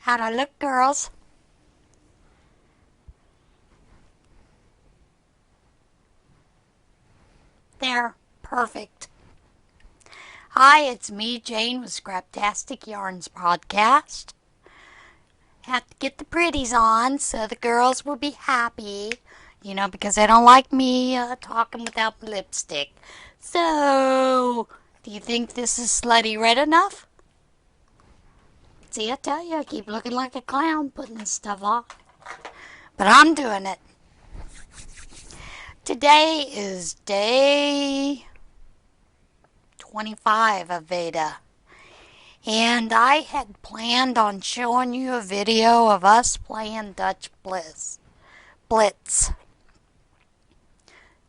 How'd I look, girls? There. Perfect. Hi, it's me, Jane, with Scraptastic Yarns podcast. Have to get the pretties on so the girls will be happy. Because they don't like me talking without lipstick. So, do you think this is slutty red enough? See, I tell you, I keep looking like a clown putting this stuff on. But I'm doing it. Today is day 25 of VEDA. And I had planned on showing you a video of us playing Dutch Blitz.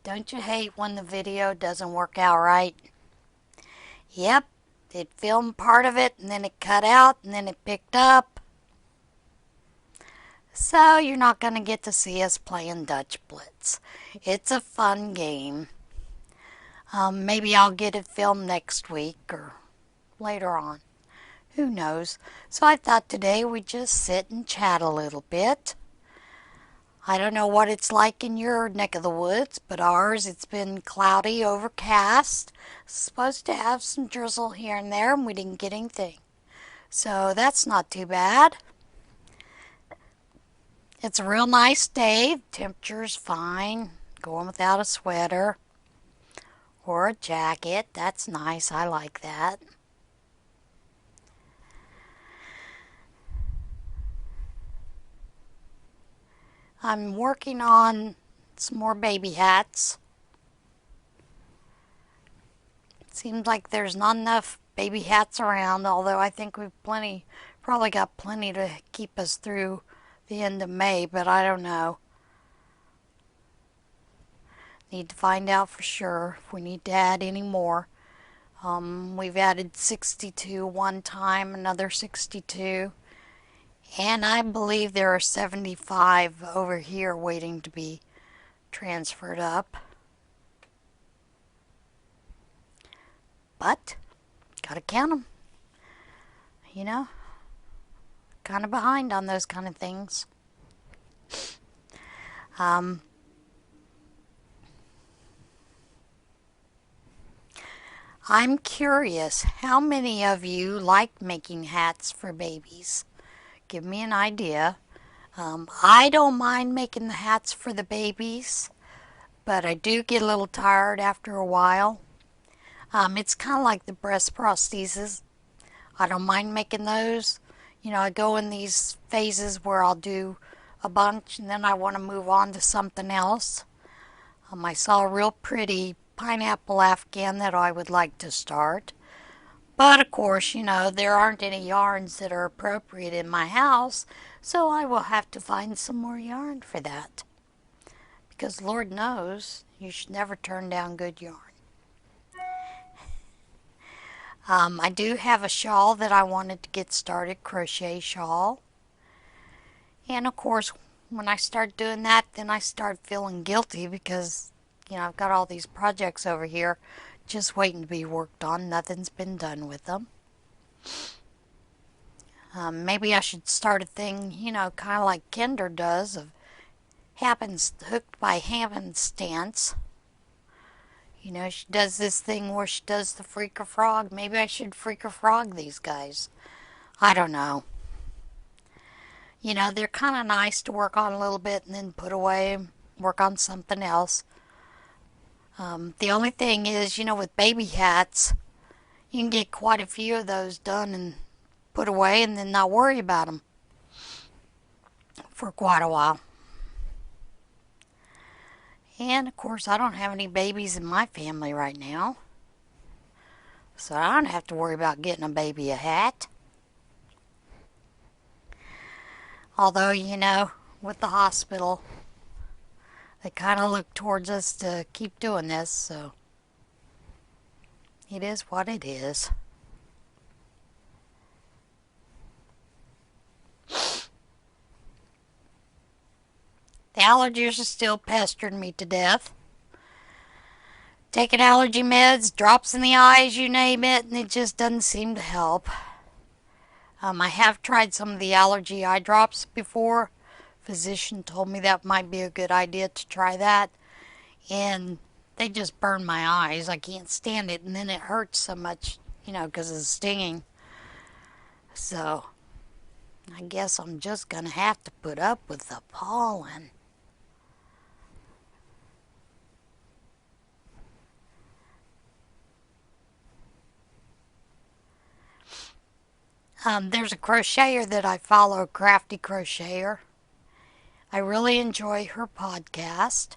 Don't you hate when the video doesn't work out right? Yep, it filmed part of it and then it cut out and then it picked up. So you're not going to get to see us playing Dutch Blitz. It's a fun game. Maybe I'll get it filmed next week or later on. Who knows? So I thought today we'd just sit and chat a little bit. I don't know what it's like in your neck of the woods, but ours, it's been cloudy, overcast. Supposed to have some drizzle here and there, and we didn't get anything. So that's not too bad. It's a real nice day. The temperature's fine. Going without a sweater or a jacket. That's nice. I like that. I'm working on some more baby hats. It seems like there's not enough baby hats around, although I think we've probably got plenty to keep us through the end of May, but I don't know. Need to find out for sure if we need to add any more. We've added 62 one time, another 62. And I believe there are 75 over here waiting to be transferred up. But, gotta count them. Kind of behind on those kind of things. I'm curious, how many of you like making hats for babies? Give me an idea. I don't mind making the hats for the babies, but I do get a little tired after a while. It's kind of like the breast prostheses. I don't mind making those. I go in these phases where I'll do a bunch and then I want to move on to something else. I saw a real pretty pineapple afghan that I would like to start. But of course, there aren't any yarns that are appropriate in my house, so I will have to find some more yarn for that. Because Lord knows, you should never turn down good yarn. I do have a shawl that I wanted to get started, crochet shawl. And of course, when I start doing that, then I start feeling guilty because, I've got all these projects over here just waiting to be worked on. Nothing's been done with them. Maybe I should start a thing, kind of like Kinder does, of hooked by happenstance. She does this thing where she does the freak or frog. Maybe I should freak or frog these guys. I don't know. They're kind of nice to work on a little bit and then put away, work on something else. The only thing is, with baby hats, you can get quite a few of those done and put away and then not worry about them for quite a while. And of course, I don't have any babies in my family right now, so I don't have to worry about getting a baby a hat. Although, with the hospital, they kind of look towards us to keep doing this, so it is what it is. The allergies are still pestering me to death. Taking allergy meds, drops in the eyes, you name it, and it just doesn't seem to help. I have tried some of the allergy eye drops before. Physician told me that might be a good idea to try that. And they just burn my eyes. I can't stand it. And then it hurts so much, because of the stinging. So I guess I'm just going to have to put up with the pollen. There's a crocheter that I follow, Crafty Crocheter. I really enjoy her podcast.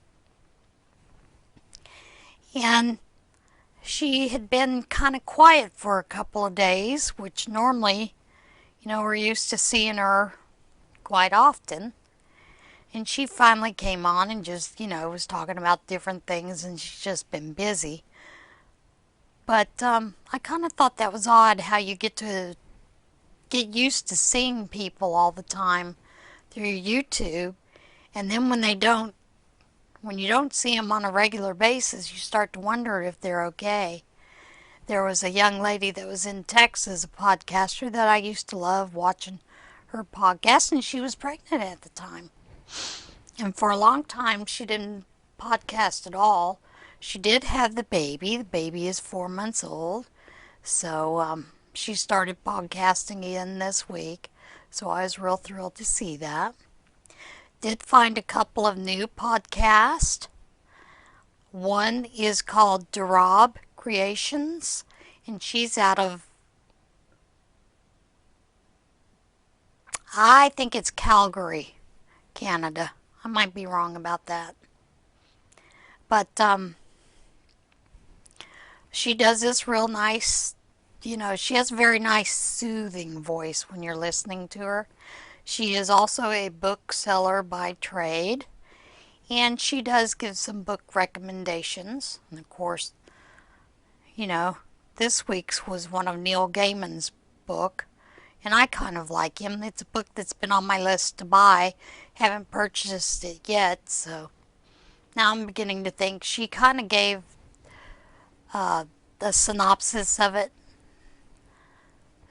And she had been kind of quiet for a couple of days, which normally, we're used to seeing her quite often. And she finally came on and just, was talking about different things, and she's just been busy. But I kind of thought that was odd how you get used to seeing people all the time through YouTube, and then when you don't see them on a regular basis, you start to wonder if they're okay. There was a young lady that was in Texas, a podcaster that I used to love watching her podcast, and she was pregnant at the time. And for a long time, she didn't podcast at all. She did have the baby. The baby is 4 months old. So she started podcasting again this week. So I was real thrilled to see that. Did find a couple of new podcasts. One is called Rabe Creations, and she's out of, I think it's Calgary, Canada. I might be wrong about that. But she does this real nice, she has a very nice soothing voice when you're listening to her. She is also a bookseller by trade, and she does give some book recommendations. And of course, this week's was one of Neil Gaiman's book, and I kind of like him. It's a book that's been on my list to buy. Haven't purchased it yet, so now I'm beginning to think she kind of gave the synopsis of it.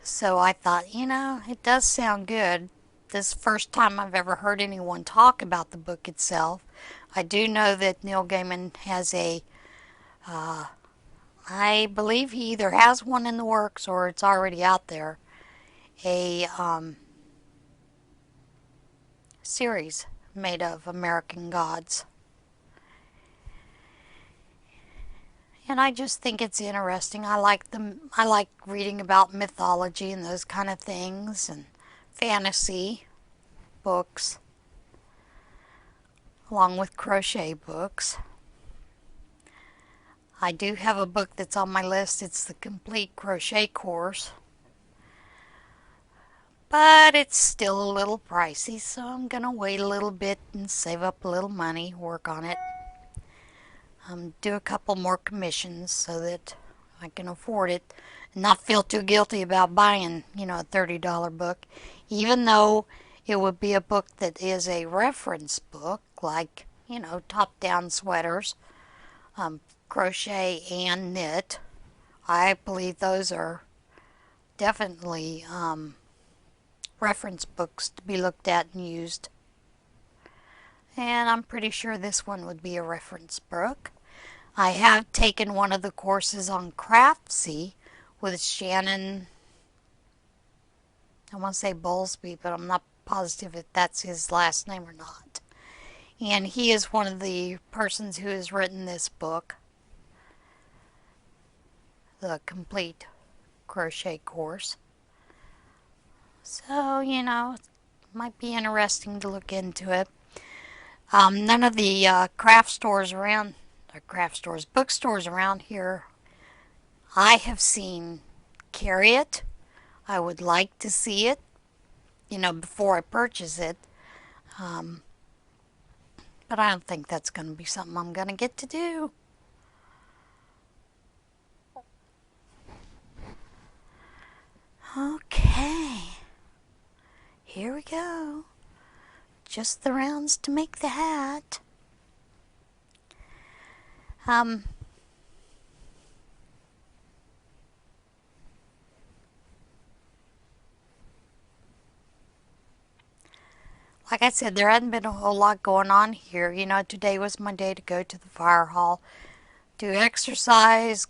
So I thought, it does sound good. This is the first time I've ever heard anyone talk about the book itself. I do know that Neil Gaiman has I believe he either has one in the works or it's already out there, a series made of American gods. And I just think it's interesting. I like reading about mythology and those kind of things, and fantasy books, along with crochet books. I do have a book that's on my list. It's the complete crochet course. But it's still a little pricey, so I'm going to wait a little bit and save up a little money, work on it. Do a couple more commissions so that I can afford it and not feel too guilty about buying, a $30 book, even though it would be a book that is a reference book, like, top-down sweaters, crochet and knit. I believe those are definitely reference books to be looked at and used. And I'm pretty sure this one would be a reference book. I have taken one of the courses on Craftsy with Shannon, I want to say Bowlesby, but I'm not positive if that's his last name or not. And he is one of the persons who has written this book, the complete crochet course. So, it might be interesting to look into it. None of the bookstores around here I have seen carry it. I would like to see it, before I purchase it. But I don't think that's going to be something I'm going to get to do. Okay. Here we go. Just the rounds to make the hat. like I said, there hadn't been a whole lot going on here. You know, today was my day to go to the fire hall, do exercise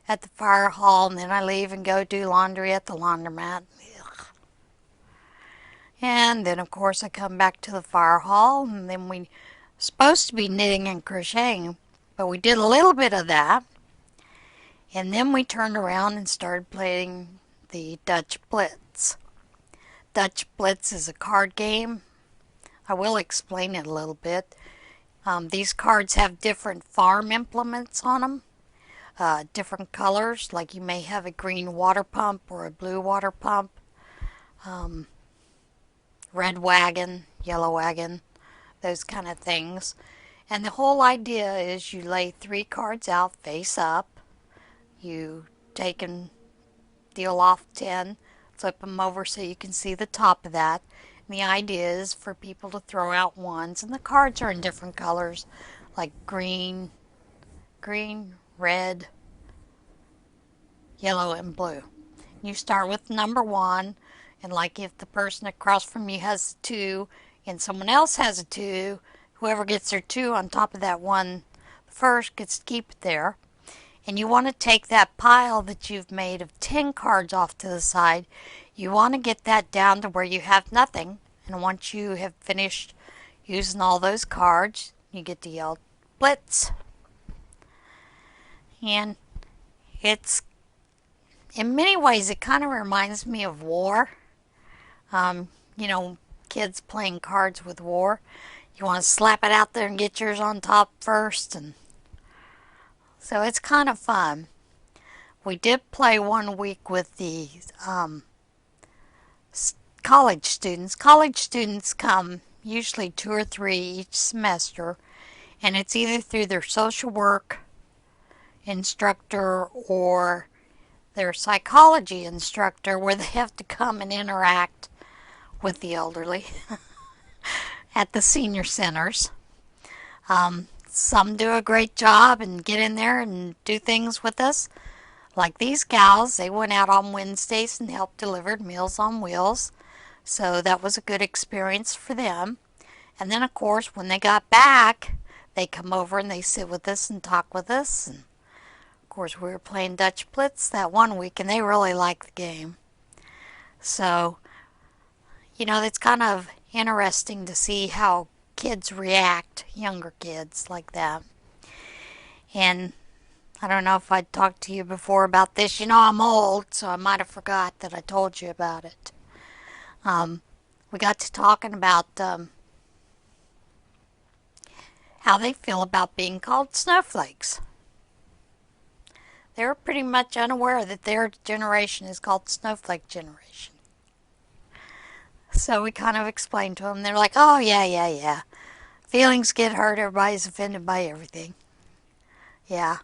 at the fire hall, and then I leave and go do laundry at the laundromat. And then, of course, I come back to the fire hall, and then we supposed to be knitting and crocheting, but we did a little bit of that. And then we turned around and started playing the Dutch Blitz. Dutch Blitz is a card game. I will explain it a little bit. These cards have different farm implements on them, different colors, like you may have a green water pump or a blue water pump, red wagon, yellow wagon, those kind of things. And the whole idea is you lay 3 cards out face up. You take and deal off 10, flip them over so you can see the top of that. And the idea is for people to throw out ones, and the cards are in different colors, like green, red, yellow, and blue. You start with number 1, and like if the person across from you has a 2 and someone else has a 2, whoever gets their 2 on top of that one first gets to keep it there. And you want to take that pile that you've made of 10 cards off to the side. You want to get that down to where you have nothing. And once you have finished using all those cards, you get to yell Blitz. And it's, in many ways, it kind of reminds me of war. You know, kids playing cards with war. You want to slap it out there and get yours on top first, and so it's kind of fun. We did play one week with the college students. College students come usually 2 or 3 each semester, and it's either through their social work instructor or their psychology instructor, where they have to come and interact with the elderly at the senior centers. Some do a great job and get in there and do things with us. Like these gals, they went out on Wednesdays and helped deliver Meals on Wheels. So that was a good experience for them. And then, of course, when they got back, they come over and they sit with us and talk with us. And, of course, we were playing Dutch Blitz that one week, and they really liked the game. So, you know, it's kind of interesting to see how kids react, younger kids like that. And I don't know if I talked to you before about this. You know, I'm old, so I might have forgot that I told you about it. We got to talking about how they feel about being called snowflakes. They were pretty much unaware that their generation is called snowflake generation. So we kind of explained to them. They're like, oh, yeah. Feelings get hurt. Everybody's offended by everything. Yeah.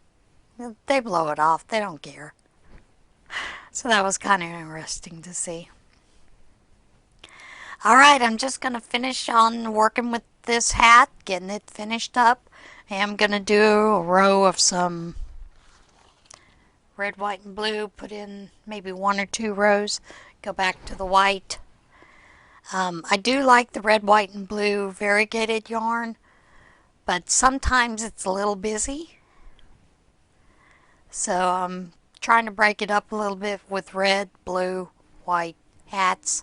They blow it off. They don't care. So that was kind of interesting to see. All right, I'm just going to finish on working with this hat, getting it finished up. I am going to do a row of some red, white, and blue. Put in maybe 1 or 2 rows. Go back to the white. I do like the red, white, and blue variegated yarn, but sometimes it's a little busy. So I'm trying to break it up a little bit with red, blue, white hats,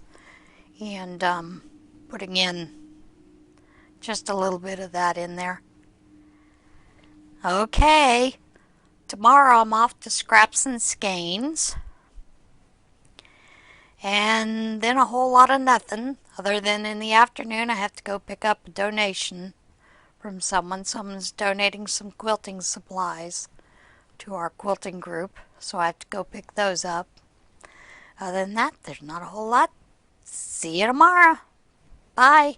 and putting in just a little bit of that in there. Okay, tomorrow I'm off to Scraps and Skeins. And then a whole lot of nothing, other than in the afternoon I have to go pick up a donation from someone. Someone's donating some quilting supplies to our quilting group, so I have to go pick those up. Other than that, there's not a whole lot. See you tomorrow. Bye.